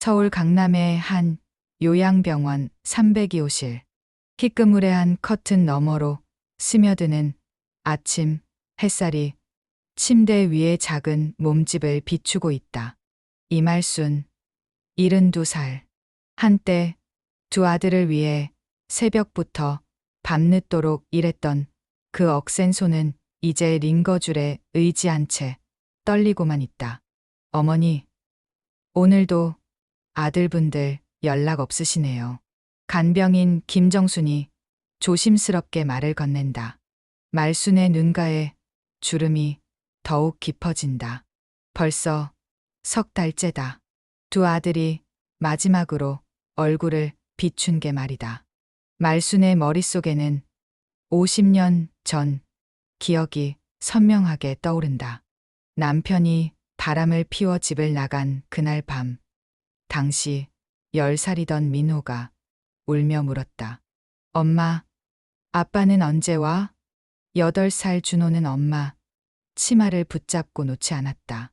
서울 강남의 한 요양병원 302호실. 희끄무레한 커튼 너머로 스며드는 아침 햇살이 침대 위의 작은 몸집을 비추고 있다. 이말순, 72살. 한때 두 아들을 위해 새벽부터 밤늦도록 일했던 그 억센 손은 이제 링거줄에 의지한 채 떨리고만 있다. 어머니, 오늘도 아들분들 연락 없으시네요. 간병인 김정순이 조심스럽게 말을 건넨다. 말순의 눈가에 주름이 더욱 깊어진다. 벌써 석 달째다. 두 아들이 마지막으로 얼굴을 비춘 게 말이다. 말순의 머릿속에는 50년 전 기억이 선명하게 떠오른다. 남편이 바람을 피워 집을 나간 그날 밤, 당시 10살이던 민호가 울며 물었다. 엄마, 아빠는 언제 와? 8살 준호는 엄마 치마를 붙잡고 놓지 않았다.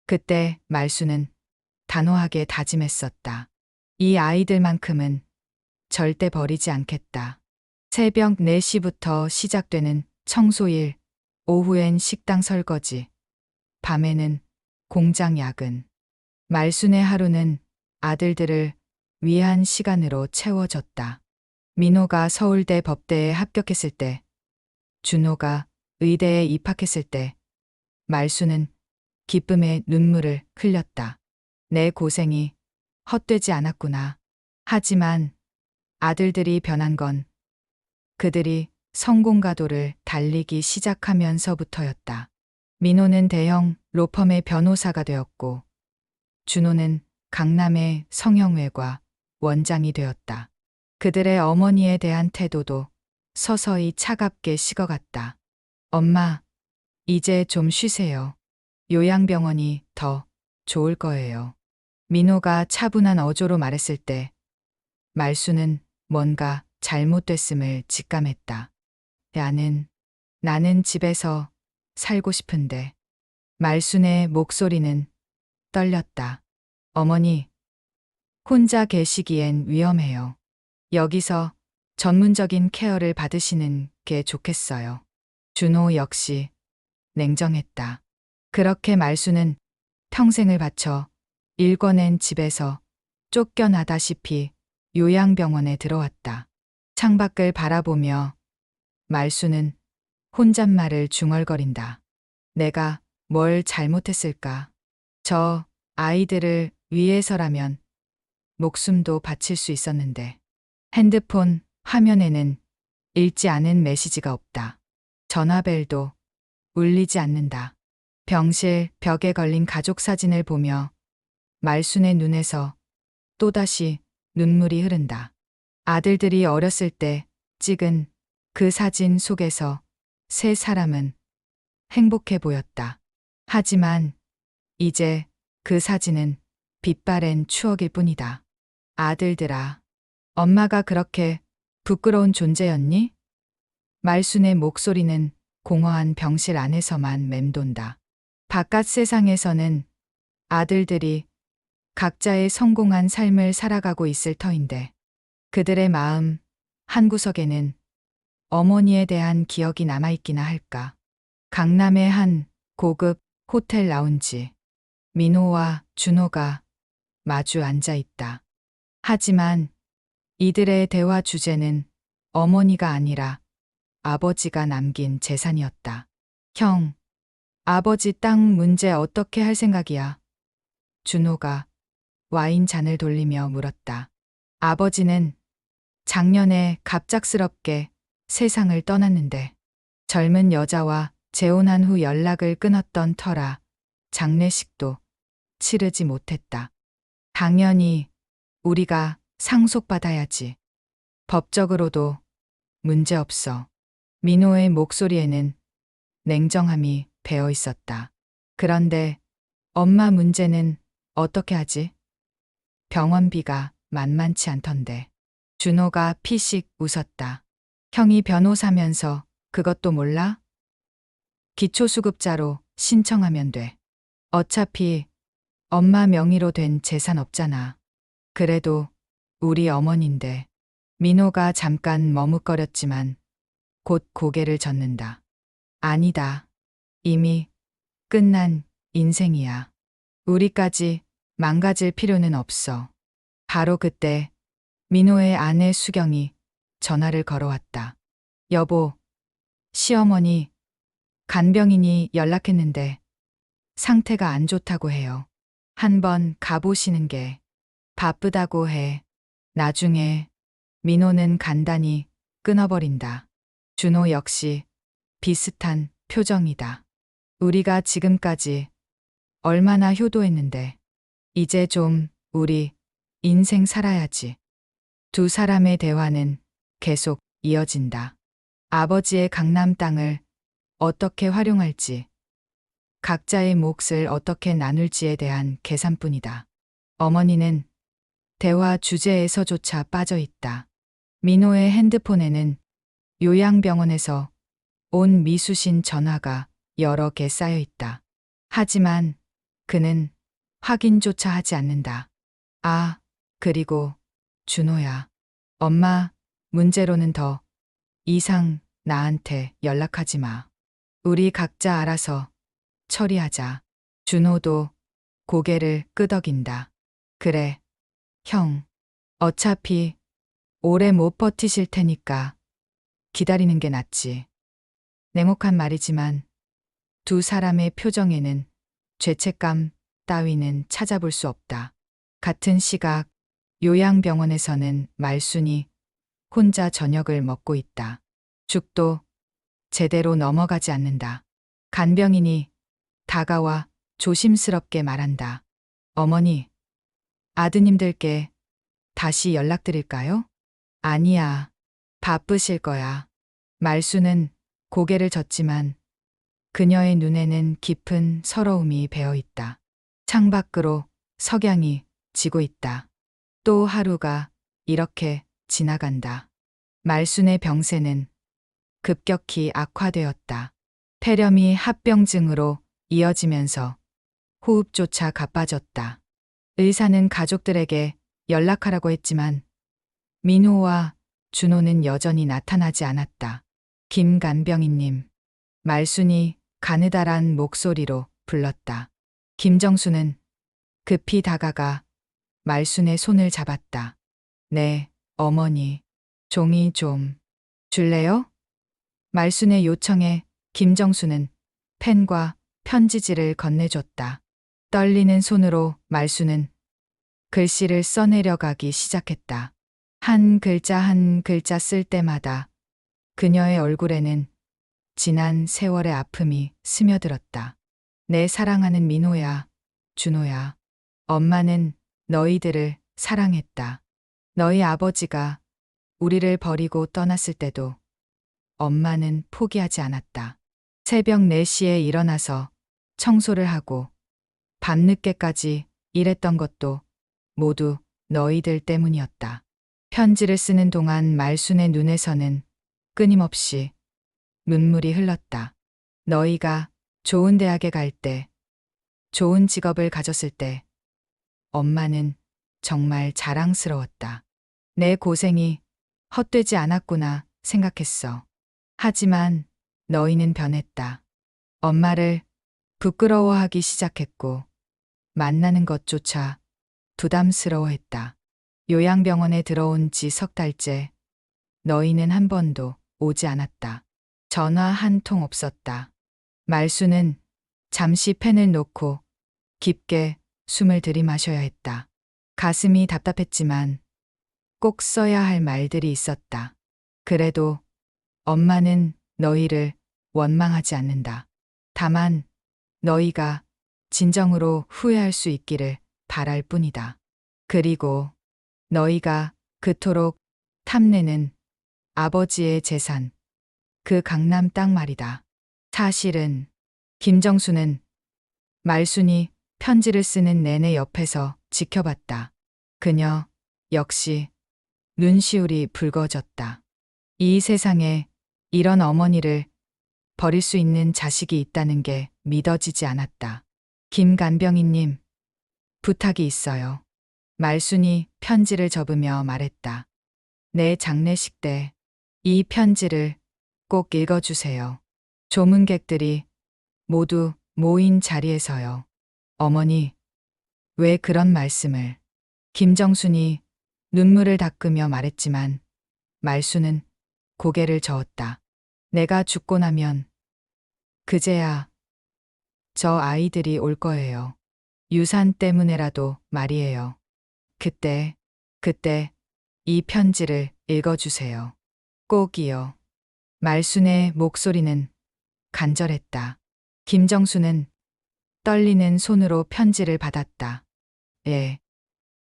그때 말순은 단호하게 다짐했었다. 이 아이들만큼은 절대 버리지 않겠다. 새벽 4시부터 시작되는 청소일, 오후엔 식당 설거지, 밤에는 공장 야근. 말순의 하루는 아들들을 위한 시간으로 채워졌다. 민호가 서울대 법대에 합격했을 때, 준호가 의대에 입학했을 때, 말순은 기쁨의 눈물을 흘렸다. 내 고생이 헛되지 않았구나. 하지만 아들들이 변한 건 그들이 성공가도를 달리기 시작하면서부터였다. 민호는 대형 로펌의 변호사가 되었고, 준호는 강남의 성형외과 원장이 되었다. 그들의 어머니에 대한 태도도 서서히 차갑게 식어갔다. 엄마, 이제 좀 쉬세요. 요양병원이 더 좋을 거예요. 민호가 차분한 어조로 말했을 때 말순은 뭔가 잘못됐음을 직감했다. 나는 집에서 살고 싶은데. 말순의 목소리는 떨렸다. 어머니, 혼자 계시기엔 위험해요. 여기서 전문적인 케어를 받으시는 게 좋겠어요. 준호 역시 냉정했다. 그렇게 말순은 평생을 바쳐 일궈낸 집에서 쫓겨나다시피 요양병원에 들어왔다. 창밖을 바라보며 말순은 혼잣말을 중얼거린다. 내가 뭘 잘못했을까? 저 아이들을 위해서라면 목숨도 바칠 수 있었는데. 핸드폰 화면에는 읽지 않은 메시지가 없다. 전화벨도 울리지 않는다. 병실 벽에 걸린 가족 사진을 보며 말순의 눈에서 또다시 눈물이 흐른다. 아들들이 어렸을 때 찍은 그 사진 속에서 세 사람은 행복해 보였다. 하지만 이제 그 사진은 빛바랜 추억일 뿐이다. 아들들아, 엄마가 그렇게 부끄러운 존재였니? 말순의 목소리는 공허한 병실 안에서만 맴돈다. 바깥 세상에서는 아들들이 각자의 성공한 삶을 살아가고 있을 터인데 그들의 마음 한구석에는 어머니에 대한 기억이 남아있기나 할까. 강남의 한 고급 호텔 라운지. 민호와 준호가 마주 앉아 있다. 하지만 이들의 대화 주제는 어머니가 아니라 아버지가 남긴 재산이었다. 형, 아버지 땅 문제 어떻게 할 생각이야? 준호가 와인 잔을 돌리며 물었다. 아버지는 작년에 갑작스럽게 세상을 떠났는데 젊은 여자와 재혼한 후 연락을 끊었던 터라 장례식도 치르지 못했다. 당연히 우리가 상속받아야지. 법적으로도 문제없어. 민호의 목소리에는 냉정함이 배어 있었다. 그런데 엄마 문제는 어떻게 하지? 병원비가 만만치 않던데. 준호가 피식 웃었다. 형이 변호사면서 그것도 몰라? 기초수급자로 신청하면 돼. 어차피 엄마 명의로 된 재산 없잖아. 그래도 우리 어머니인데. 민호가 잠깐 머뭇거렸지만 곧 고개를 젓는다. 아니다. 이미 끝난 인생이야. 우리까지 망가질 필요는 없어. 바로 그때 민호의 아내 수경이 전화를 걸어왔다. 여보, 시어머니 간병인이 연락했는데 상태가 안 좋다고 해요. 한번 가보시는 게. 바쁘다고 해. 나중에. 민호는 간단히 끊어버린다. 준호 역시 비슷한 표정이다. 우리가 지금까지 얼마나 효도했는데 이제 좀 우리 인생 살아야지. 두 사람의 대화는 계속 이어진다. 아버지의 강남 땅을 어떻게 활용할지, 각자의 몫을 어떻게 나눌지에 대한 계산뿐이다. 어머니는 대화 주제에서조차 빠져 있다. 민호의 핸드폰에는 요양병원에서 온 미수신 전화가 여러 개 쌓여 있다. 하지만 그는 확인조차 하지 않는다. 아, 그리고 준호야. 엄마 문제로는 더 이상 나한테 연락하지 마. 우리 각자 알아서 처리하자. 준호도 고개를 끄덕인다. 그래, 형. 어차피 오래 못 버티실 테니까 기다리는 게 낫지. 냉혹한 말이지만 두 사람의 표정에는 죄책감 따위는 찾아볼 수 없다. 같은 시각 요양병원에서는 말순이 혼자 저녁을 먹고 있다. 죽도 제대로 넘어가지 않는다. 간병인이 다가와 조심스럽게 말한다. 어머니, 아드님들께 다시 연락드릴까요? 아니야. 바쁘실 거야. 말수는 고개를 젓지만 그녀의 눈에는 깊은 서러움이 배어 있다. 창밖으로 석양이 지고 있다. 또 하루가 이렇게 지나간다. 말순의 병세는 급격히 악화되었다. 폐렴이 합병증으로 이어지면서 호흡조차 가빠졌다. 의사는 가족들에게 연락하라고 했지만 민호와 준호는 여전히 나타나지 않았다. 김간병인님. 말순이 가느다란 목소리로 불렀다. 김정수는 급히 다가가 말순의 손을 잡았다. 네, 어머니. 종이 좀 줄래요? 말순의 요청에 김정수는 펜과 편지지를 건네줬다. 떨리는 손으로 말순은 글씨를 써내려가기 시작했다. 한 글자 한 글자 쓸 때마다 그녀의 얼굴에는 지난 세월의 아픔이 스며들었다. 내 사랑하는 민호야, 준호야. 엄마는 너희들을 사랑했다. 너희 아버지가 우리를 버리고 떠났을 때도 엄마는 포기하지 않았다. 새벽 4시에 일어나서 청소를 하고 밤늦게까지 일했던 것도 모두 너희들 때문이었다. 편지를 쓰는 동안 말순의 눈에서는 끊임없이 눈물이 흘렀다. 너희가 좋은 대학에 갈 때, 좋은 직업을 가졌을 때, 엄마는 정말 자랑스러웠다. 내 고생이 헛되지 않았구나 생각했어. 하지만 너희는 변했다. 엄마를 부끄러워하기 시작했고, 만나는 것조차 부담스러워했다. 요양병원에 들어온 지 3달째, 너희는 한 번도 오지 않았다. 전화 한 통 없었다. 말수는 잠시 펜을 놓고 깊게 숨을 들이마셔야 했다. 가슴이 답답했지만 꼭 써야 할 말들이 있었다. 그래도 엄마는 너희를 원망하지 않는다. 다만 너희가 진정으로 후회할 수 있기를 바랄 뿐이다. 그리고 너희가 그토록 탐내는 아버지의 재산, 그 강남 땅 말이다. 사실은 김정수는 말순이 편지를 쓰는 내내 옆에서 지켜봤다. 그녀 역시 눈시울이 붉어졌다. 이 세상에 이런 어머니를 버릴 수 있는 자식이 있다는 게 믿어지지 않았다. 김간병인님, 부탁이 있어요. 말순이 편지를 접으며 말했다. 내 장례식 때 이 편지를 꼭 읽어주세요. 조문객들이 모두 모인 자리에서요. 어머니, 왜 그런 말씀을? 김정순이 눈물을 닦으며 말했지만 말순은 고개를 저었다. 내가 죽고 나면 그제야 저 아이들이 올 거예요. 유산 때문에라도 말이에요. 그때 이 편지를 읽어주세요. 꼭이요. 말순의 목소리는 간절했다. 김정수는 떨리는 손으로 편지를 받았다. 예.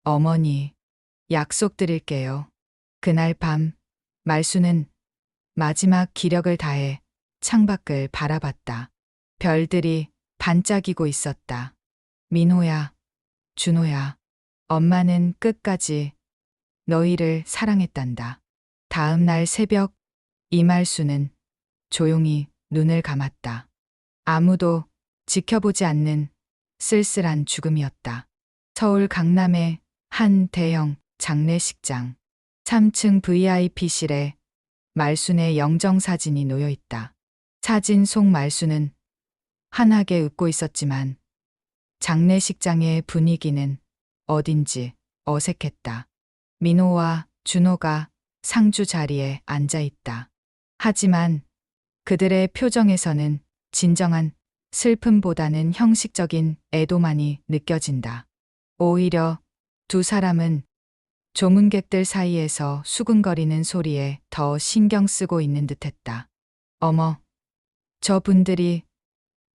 어머니, 약속드릴게요. 그날 밤, 말순은 마지막 기력을 다해 창밖을 바라봤다. 별들이 반짝이고 있었다. 민호야, 준호야, 엄마는 끝까지 너희를 사랑했단다. 다음 날 새벽, 이말순은 조용히 눈을 감았다. 아무도 지켜보지 않는 쓸쓸한 죽음이었다. 서울 강남의 한 대형 장례식장. 3층 VIP실에 말순의 영정사진이 놓여 있다. 사진 속 말순은 환하게 웃고 있었지만 장례식장의 분위기는 어딘지 어색했다. 민호와 준호가 상주 자리에 앉아 있다. 하지만 그들의 표정에서는 진정한 슬픔보다는 형식적인 애도만이 느껴진다. 오히려 두 사람은 조문객들 사이에서 수근거리는 소리에 더 신경 쓰고 있는 듯했다. 어머, 저분들이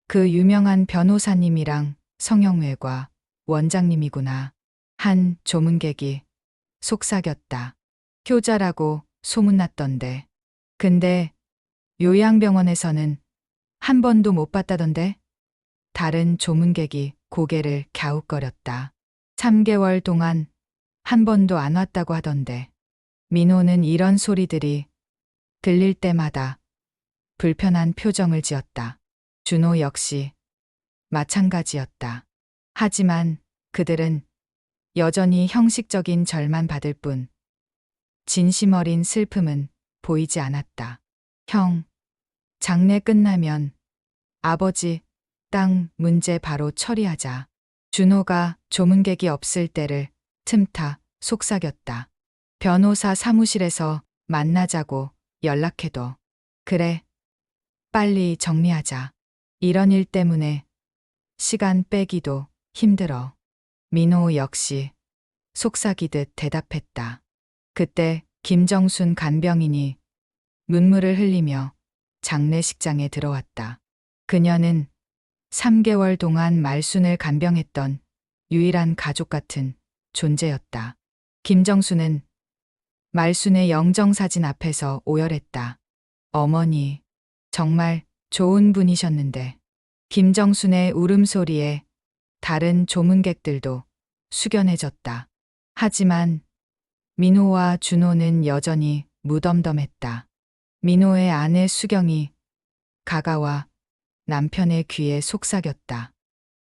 그 유명한 변호사님이랑 성형외과 원장님이구나. 한 조문객이 속삭였다. 효자라고 소문났던데. 근데 요양병원에서는 한 번도 못 봤다던데? 다른 조문객이 고개를 갸웃거렸다. 3개월 동안 한 번도 안 왔다고 하던데. 민호는 이런 소리들이 들릴 때마다 불편한 표정을 지었다. 준호 역시 마찬가지였다. 하지만 그들은 여전히 형식적인 절만 받을 뿐 진심 어린 슬픔은 보이지 않았다. 형, 장례 끝나면 아버지 땅 문제 바로 처리하자. 준호가 조문객이 없을 때를 틈타 속삭였다. 변호사 사무실에서 만나자고 연락해도. 그래, 빨리 정리하자. 이런 일 때문에 시간 빼기도 힘들어. 민호 역시 속삭이듯 대답했다. 그때 김정순 간병인이 눈물을 흘리며 장례식장에 들어왔다. 그녀는 3개월 동안 말순을 간병했던 유일한 가족 같은 존재였다. 김정순은 말순의 영정사진 앞에서 오열했다. 어머니, 정말 좋은 분이셨는데. 김정순의 울음소리에 다른 조문객들도 숙연해졌다. 하지만 민호와 준호는 여전히 무덤덤했다. 민호의 아내 수경이 가가와 남편의 귀에 속삭였다.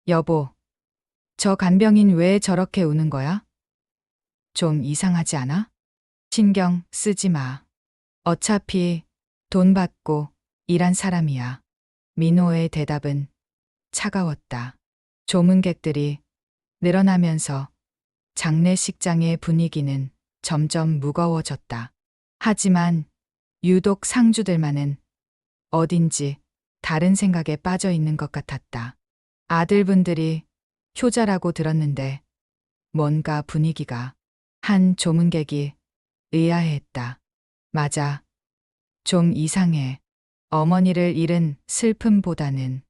여보, 저 간병인 왜 저렇게 우는 거야? 좀 이상하지 않아? 신경 쓰지 마. 어차피 돈 받고 일한 사람이야. 민호의 대답은 차가웠다. 조문객들이 늘어나면서 장례식장의 분위기는 점점 무거워졌다. 하지만 유독 상주들만은 어딘지 다른 생각에 빠져 있는 것 같았다. 아들분들이 효자라고 들었는데 뭔가 분위기가. 한 조문객이 의아해했다. 맞아. 좀 이상해. 어머니를 잃은 슬픔보다는.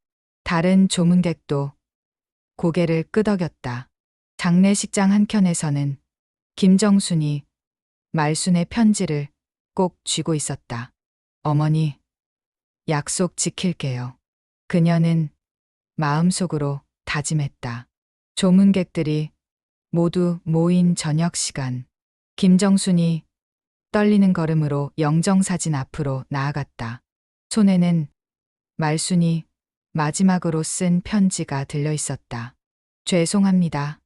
다른 조문객도 고개를 끄덕였다. 장례식장 한켠에서는 김정순이 말순의 편지를 꼭 쥐고 있었다. 어머니, 약속 지킬게요. 그녀는 마음속으로 다짐했다. 조문객들이 모두 모인 저녁 시간. 김정순이 떨리는 걸음으로 영정사진 앞으로 나아갔다. 손에는 말순이 마지막으로 쓴 편지가 들려 있었다. 죄송합니다.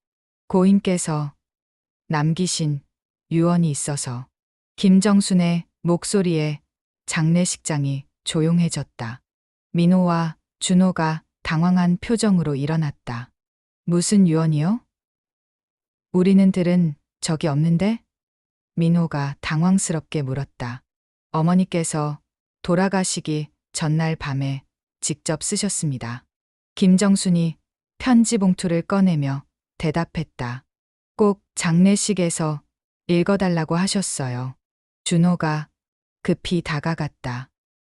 고인께서 남기신 유언이 있어서. 김정순의 목소리에 장례식장이 조용해졌다. 민호와 준호가 당황한 표정으로 일어났다. 무슨 유언이요? 우리는 들은 적이 없는데? 민호가 당황스럽게 물었다. 어머니께서 돌아가시기 전날 밤에 직접 쓰셨습니다. 김정순이 편지 봉투를 꺼내며 대답했다. 꼭 장례식에서 읽어달라고 하셨어요. 준호가 급히 다가갔다.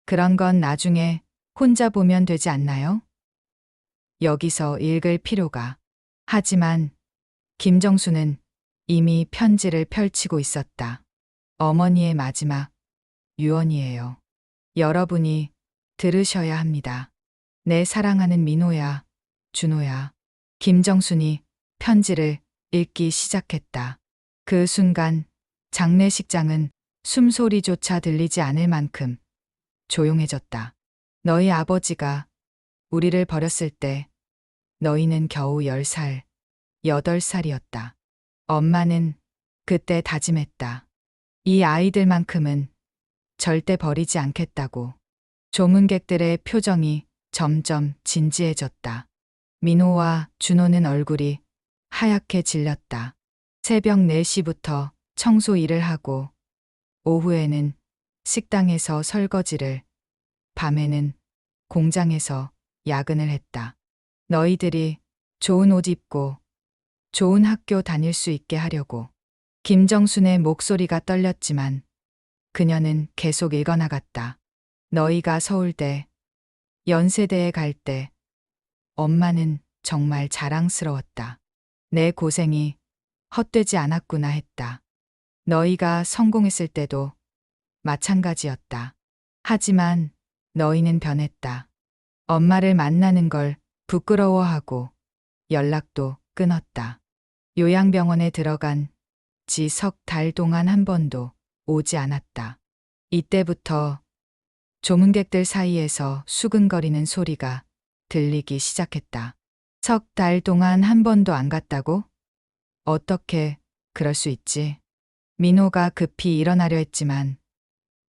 그런 건 나중에 혼자 보면 되지 않나요? 여기서 읽을 필요가. 하지만 김정수는 이미 편지를 펼치고 있었다. 어머니의 마지막 유언이에요. 여러분이 들으셔야 합니다. 내 사랑하는 민호야, 준호야. 김정순이 편지를 읽기 시작했다. 그 순간 장례식장은 숨소리조차 들리지 않을 만큼 조용해졌다. 너희 아버지가 우리를 버렸을 때 너희는 겨우 10살, 8살이었다. 엄마는 그때 다짐했다. 이 아이들만큼은 절대 버리지 않겠다고. 조문객들의 표정이 점점 진지해졌다. 민호와 준호는 얼굴이 하얗게 질렸다. 새벽 4시부터 청소 일을 하고 오후에는 식당에서 설거지를, 밤에는 공장에서 야근을 했다. 너희들이 좋은 옷 입고 좋은 학교 다닐 수 있게 하려고. 김정순의 목소리가 떨렸지만 그녀는 계속 읽어나갔다. 너희가 서울대, 연세대에 갈 때 엄마는 정말 자랑스러웠다. 내 고생이 헛되지 않았구나 했다. 너희가 성공했을 때도 마찬가지였다. 하지만 너희는 변했다. 엄마를 만나는 걸 부끄러워하고 연락도 끊었다. 요양병원에 들어간 지 석 달 동안 한 번도 오지 않았다. 이때부터 조문객들 사이에서 수근거리는 소리가 들리기 시작했다. 석 달 동안 한 번도 안 갔다고? 어떻게 그럴 수 있지? 민호가 급히 일어나려 했지만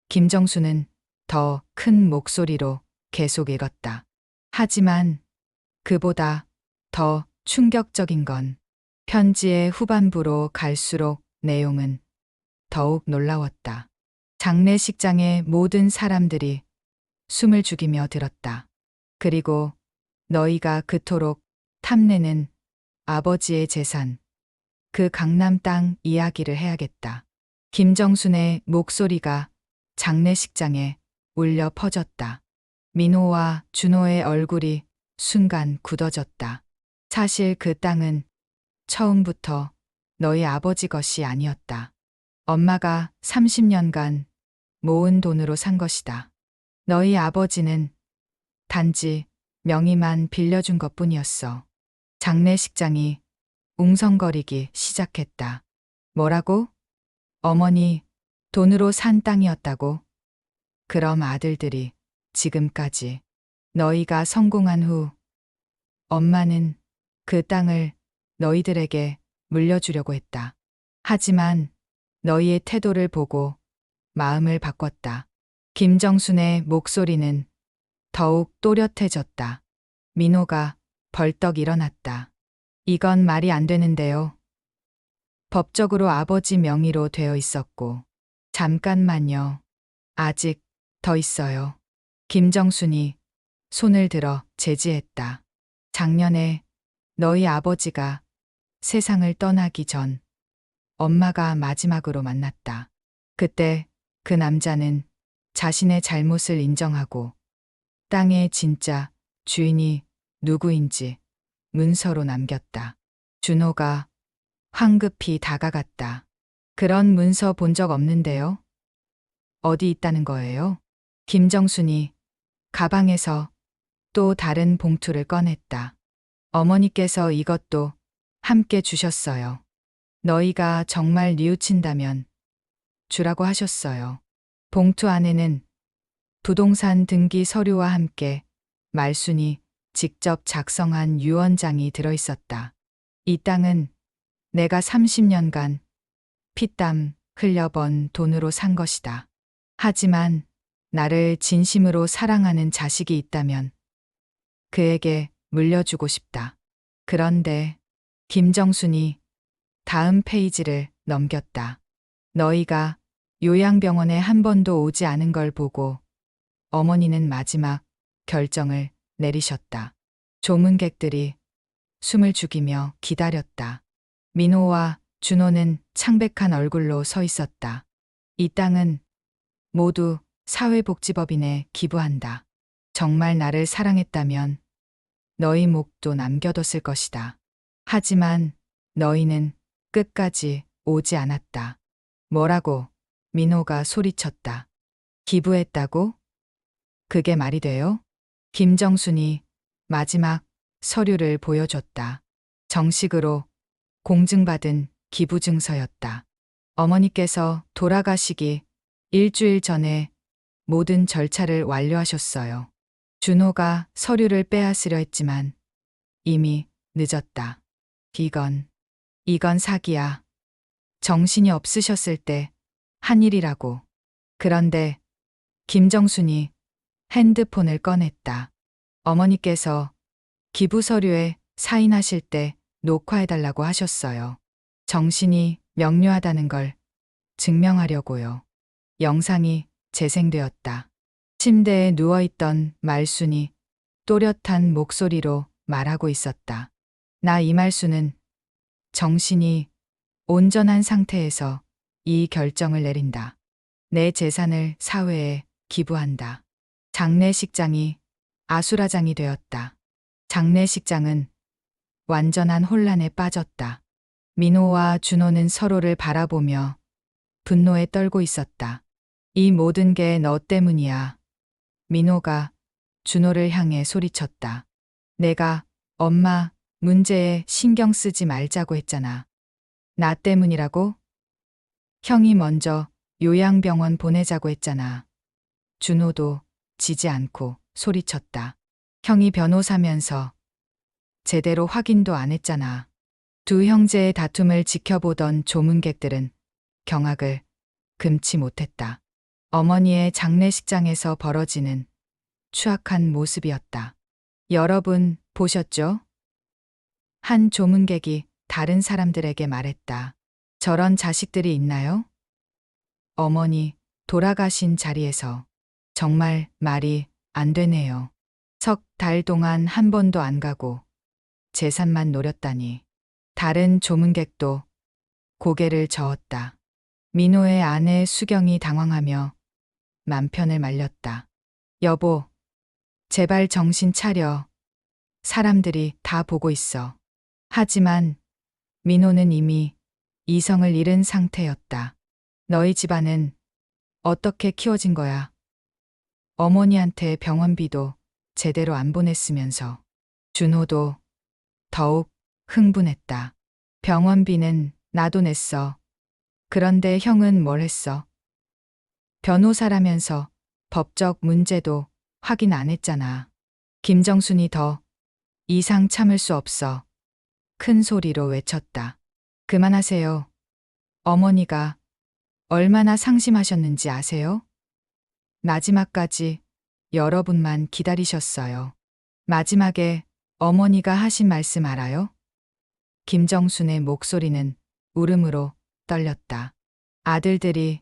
김정수는 더 큰 목소리로 계속 읽었다. 하지만 그보다 더 충격적인 건 편지의 후반부로 갈수록 내용은 더욱 놀라웠다. 장례식장의 모든 사람들이 숨을 죽이며 들었다. 그리고 너희가 그토록 탐내는 아버지의 재산, 그 강남 땅 이야기를 해야겠다. 김정순의 목소리가 장례식장에 울려 퍼졌다. 민호와 준호의 얼굴이 순간 굳어졌다. 사실 그 땅은 처음부터 너희 아버지 것이 아니었다. 엄마가 30년간 모은 돈으로 산 것이다. 너희 아버지는 단지 명의만 빌려준 것뿐이었어. 장례식장이 웅성거리기 시작했다. 뭐라고? 어머니 돈으로 산 땅이었다고? 그럼 아들들이 지금까지 너희가 성공한 후 엄마는 그 땅을 너희들에게 물려주려고 했다. 하지만 너희의 태도를 보고 마음을 바꿨다. 김정순의 목소리는 더욱 또렷해졌다. 민호가 벌떡 일어났다. 이건 말이 안 되는데요. 법적으로 아버지 명의로 되어 있었고. 잠깐만요. 아직 더 있어요. 김정순이 손을 들어 제지했다. 작년에 너희 아버지가 세상을 떠나기 전 엄마가 마지막으로 만났다. 그때 그 남자는 자신의 잘못을 인정하고 땅의 진짜 주인이 누구인지 문서로 남겼다. 준호가 황급히 다가갔다. 그런 문서 본 적 없는데요. 어디 있다는 거예요? 김정순이 가방에서 또 다른 봉투를 꺼냈다. 어머니께서 이것도 함께 주셨어요. 너희가 정말 뉘우친다면 주라고 하셨어요. 봉투 안에는 부동산 등기 서류와 함께 말순이 직접 작성한 유언장이 들어있었다. 이 땅은 내가 30년간 피땀 흘려 번 돈으로 산 것이다. 하지만 나를 진심으로 사랑하는 자식이 있다면 그에게 물려주고 싶다. 그런데 김정순이 다음 페이지를 넘겼다. 너희가 요양병원에 한 번도 오지 않은 걸 보고 어머니는 마지막 결정을 내리셨다. 조문객들이 숨을 죽이며 기다렸다. 민호와 준호는 창백한 얼굴로 서 있었다. 이 땅은 모두 사회복지법인에 기부한다. 정말 나를 사랑했다면 너희 목도 남겨뒀을 것이다. 하지만 너희는 끝까지 오지 않았다. 뭐라고? 민호가 소리쳤다. 기부했다고? 그게 말이 돼요? 김정순이 마지막 서류를 보여줬다. 정식으로 공증받은 기부증서였다. 어머니께서 돌아가시기 일주일 전에 모든 절차를 완료하셨어요. 준호가 서류를 빼앗으려 했지만 이미 늦었다. 이건 사기야. 정신이 없으셨을 때 한 일이라고. 그런데 김정순이 핸드폰을 꺼냈다. 어머니께서 기부 서류에 사인하실 때 녹화해달라고 하셨어요. 정신이 명료하다는 걸 증명하려고요. 영상이 재생되었다. 침대에 누워있던 말순이 또렷한 목소리로 말하고 있었다. 나 이말순은 정신이 온전한 상태에서 이 결정을 내린다. 내 재산을 사회에 기부한다. 장례식장이 아수라장이 되었다. 장례식장은 완전한 혼란에 빠졌다. 민호와 준호는 서로를 바라보며 분노에 떨고 있었다. 이 모든 게 너 때문이야. 민호가 준호를 향해 소리쳤다. 내가 엄마 문제에 신경 쓰지 말자고 했잖아. 나 때문이라고? 형이 먼저 요양병원 보내자고 했잖아. 준호도 지지 않고 소리쳤다. 형이 변호사면서 제대로 확인도 안 했잖아. 두 형제의 다툼을 지켜보던 조문객들은 경악을 금치 못했다. 어머니의 장례식장에서 벌어지는 추악한 모습이었다. 여러분 보셨죠? 한 조문객이 다른 사람들에게 말했다. 저런 자식들이 있나요? 어머니 돌아가신 자리에서 정말 말이 안 되네요. 석 달 동안 한 번도 안 가고 재산만 노렸다니. 다른 조문객도 고개를 저었다. 민호의 아내 수경이 당황하며 남편을 말렸다. 여보, 제발 정신 차려. 사람들이 다 보고 있어. 하지만 민호는 이미 이성을 잃은 상태였다. 너희 집안은 어떻게 키워진 거야? 어머니한테 병원비도 제대로 안 보냈으면서. 준호도 더욱 흥분했다. 병원비는 나도 냈어. 그런데 형은 뭘 했어? 변호사라면서 법적 문제도 확인 안 했잖아. 김정순이 더 이상 참을 수 없어 큰 소리로 외쳤다. 그만하세요. 어머니가 얼마나 상심하셨는지 아세요? 마지막까지 여러분만 기다리셨어요. 마지막에 어머니가 하신 말씀 알아요? 김정순의 목소리는 울음으로 떨렸다. 아들들이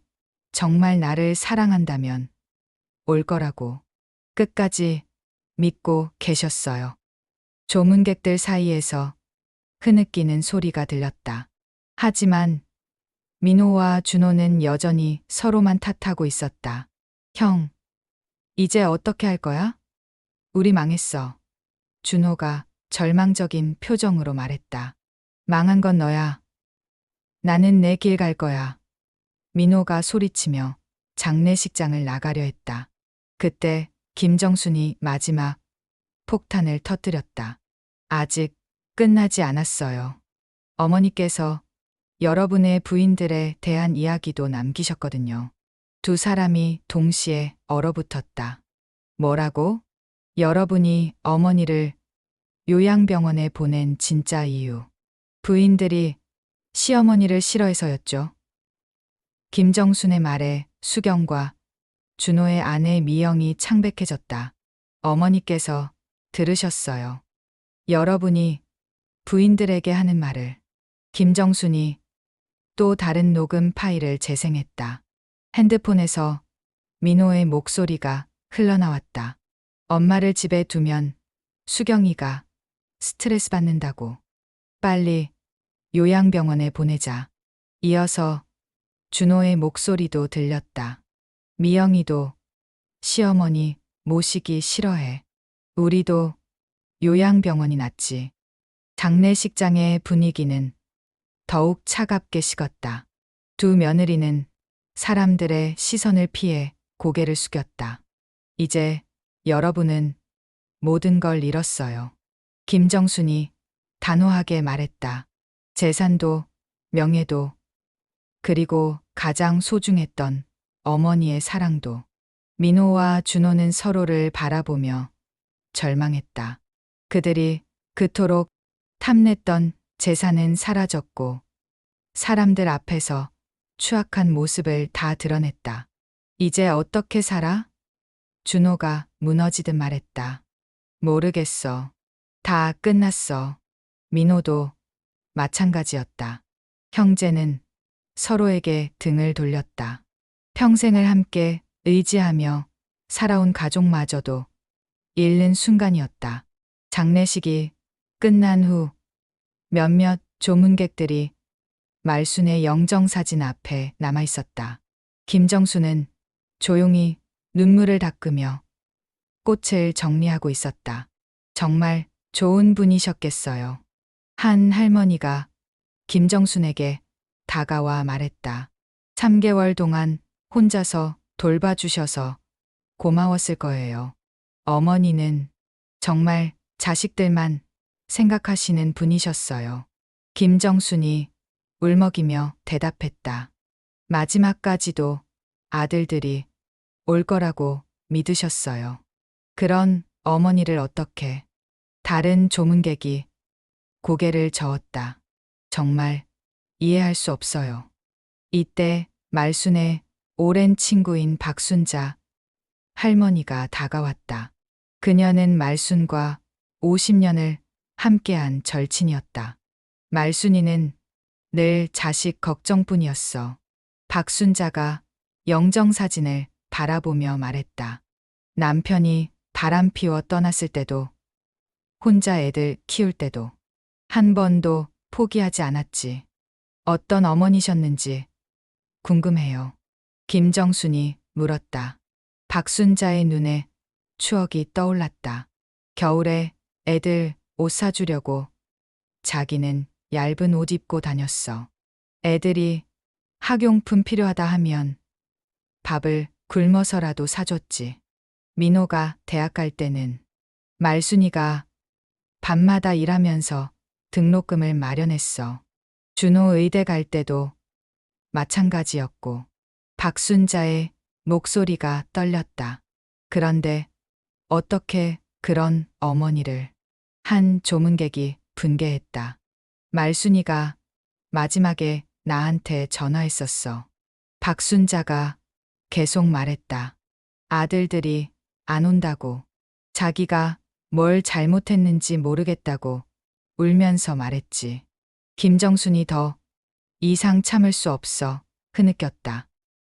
정말 나를 사랑한다면 올 거라고 끝까지 믿고 계셨어요. 조문객들 사이에서 흐느끼는 소리가 들렸다. 하지만 민호와 준호는 여전히 서로만 탓하고 있었다. 형, 이제 어떻게 할 거야? 우리 망했어. 준호가 절망적인 표정으로 말했다. 망한 건 너야. 나는 내 길 갈 거야. 민호가 소리치며 장례식장을 나가려 했다. 그때 김정순이 마지막 폭탄을 터뜨렸다. 아직 끝나지 않았어요. 어머니께서 여러분의 부인들에 대한 이야기도 남기셨거든요. 두 사람이 동시에 얼어붙었다. 뭐라고? 여러분이 어머니를 요양병원에 보낸 진짜 이유. 부인들이 시어머니를 싫어해서였죠. 김정순의 말에 수경과 준호의 아내 미영이 창백해졌다. 어머니께서 들으셨어요. 여러분이 부인들에게 하는 말을. 김정순이 또 다른 녹음 파일을 재생했다. 핸드폰에서 민호의 목소리가 흘러나왔다. 엄마를 집에 두면 수경이가 스트레스 받는다고. 빨리 요양병원에 보내자. 이어서 준호의 목소리도 들렸다. 미영이도 시어머니 모시기 싫어해. 우리도 요양병원이 낫지. 장례식장의 분위기는 더욱 차갑게 식었다. 두 며느리는 사람들의 시선을 피해 고개를 숙였다. 이제 여러분은 모든 걸 잃었어요. 김정순이 단호하게 말했다. 재산도 명예도 그리고 가장 소중했던 어머니의 사랑도. 민호와 준호는 서로를 바라보며 절망했다. 그들이 그토록 탐냈던 재산은 사라졌고 사람들 앞에서 추악한 모습을 다 드러냈다. 이제 어떻게 살아? 준호가 무너지듯 말했다. 모르겠어. 다 끝났어. 민호도 마찬가지였다. 형제는 서로에게 등을 돌렸다. 평생을 함께 의지하며 살아온 가족마저도 잃는 순간이었다. 장례식이 끝난 후 몇몇 조문객들이 말순의 영정사진 앞에 남아 있었다. 김정수는 조용히 눈물을 닦으며 꽃을 정리하고 있었다. 정말 좋은 분이셨겠어요. 한 할머니가 김정순에게 다가와 말했다. 3개월 동안 혼자서 돌봐주셔서 고마웠을 거예요. 어머니는 정말 자식들만 생각하시는 분이셨어요. 김정순이 울먹이며 대답했다. 마지막까지도 아들들이 올 거라고 믿으셨어요. 그런 어머니를 어떻게. 다른 조문객이 고개를 저었다. 정말 이해할 수 없어요. 이때 말순의 오랜 친구인 박순자 할머니가 다가왔다. 그녀는 말순과 50년을 함께한 절친이었다. 말순이는 늘 자식 걱정뿐이었어. 박순자가 영정사진을 바라보며 말했다. 남편이 바람 피워 떠났을 때도 혼자 애들 키울 때도 한 번도 포기하지 않았지. 어떤 어머니셨는지 궁금해요. 김정순이 물었다. 박순자의 눈에 추억이 떠올랐다. 겨울에 애들 옷 사주려고 자기는 얇은 옷 입고 다녔어. 애들이 학용품 필요하다 하면 밥을 굶어서라도 사줬지. 민호가 대학 갈 때는 말순이가 밤마다 일하면서 등록금을 마련했어. 준호 의대 갈 때도 마찬가지였고. 박순자의 목소리가 떨렸다. 그런데 어떻게 그런 어머니를. 한 조문객이 분개했다. 말순이가 마지막에 나한테 전화했었어. 박순자가 계속 말했다. 아들들이 안 온다고. 자기가 뭘 잘못했는지 모르겠다고 울면서 말했지. 김정순이 더 이상 참을 수 없어 흐느꼈다.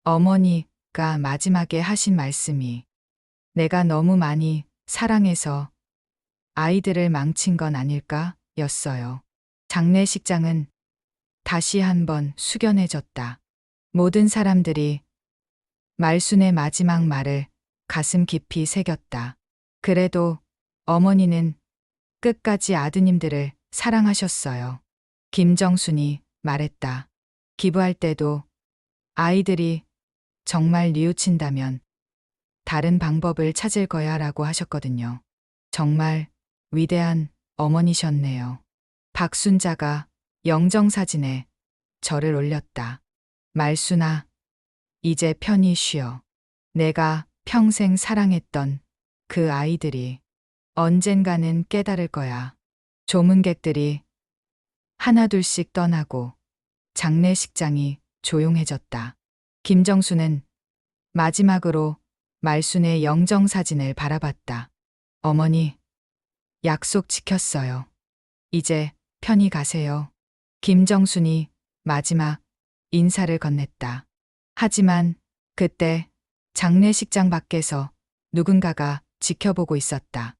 어머니가 마지막에 하신 말씀이 내가 너무 많이 사랑해서 아이들을 망친 건 아닐까 였어요. 장례식장은 다시 한번 숙연해졌다. 모든 사람들이 말순의 마지막 말을 가슴 깊이 새겼다. 그래도 어머니는 끝까지 아드님들을 사랑하셨어요. 김정순이 말했다. 기부할 때도 아이들이 정말 뉘우친다면 다른 방법을 찾을 거야 라고 하셨거든요. 정말 위대한 어머니셨네요. 박순자가 영정사진에 절을 올렸다. 말순아, 이제 편히 쉬어. 내가 평생 사랑했던 그 아이들이 언젠가는 깨달을 거야. 조문객들이 하나둘씩 떠나고 장례식장이 조용해졌다. 김정수는 마지막으로 말순의 영정사진을 바라봤다. 어머니, 약속 지켰어요. 이제 편히 가세요. 김정순이 마지막 인사를 건넸다. 하지만 그때 장례식장 밖에서 누군가가 지켜보고 있었다.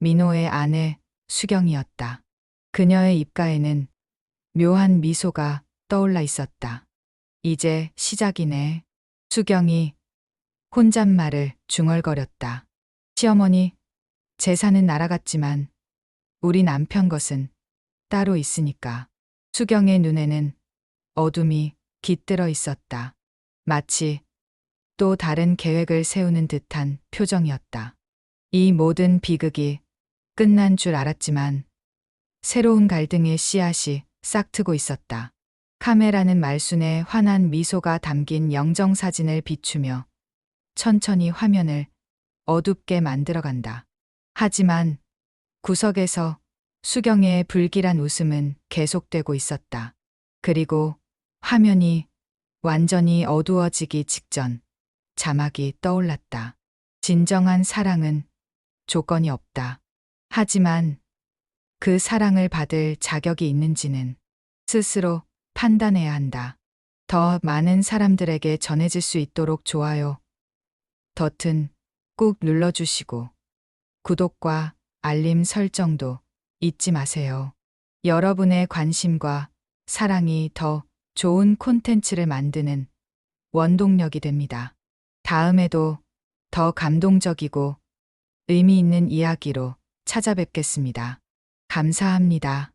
민호의 아내 수경이었다. 그녀의 입가에는 묘한 미소가 떠올라 있었다. 이제 시작이네. 수경이 혼잣말을 중얼거렸다. 시어머니, 재산은 날아갔지만 우리 남편 것은 따로 있으니까. 수경의 눈에는 어둠이 깃들어 있었다. 마치 또 다른 계획을 세우는 듯한 표정이었다. 이 모든 비극이 끝난 줄 알았지만 새로운 갈등의 씨앗이 싹트고 있었다. 카메라는 말순의 환한 미소가 담긴 영정사진을 비추며 천천히 화면을 어둡게 만들어간다. 하지만 구석에서 수경의 불길한 웃음은 계속되고 있었다. 그리고 화면이 완전히 어두워지기 직전 자막이 떠올랐다. 진정한 사랑은 조건이 없다. 하지만 그 사랑을 받을 자격이 있는지는 스스로 판단해야 한다. 더 많은 사람들에게 전해질 수 있도록 좋아요 버튼 꾹 눌러주시고 구독과 알림 설정도 잊지 마세요. 여러분의 관심과 사랑이 더 좋은 콘텐츠를 만드는 원동력이 됩니다. 다음에도 더 감동적이고 의미 있는 이야기로 찾아뵙겠습니다. 감사합니다.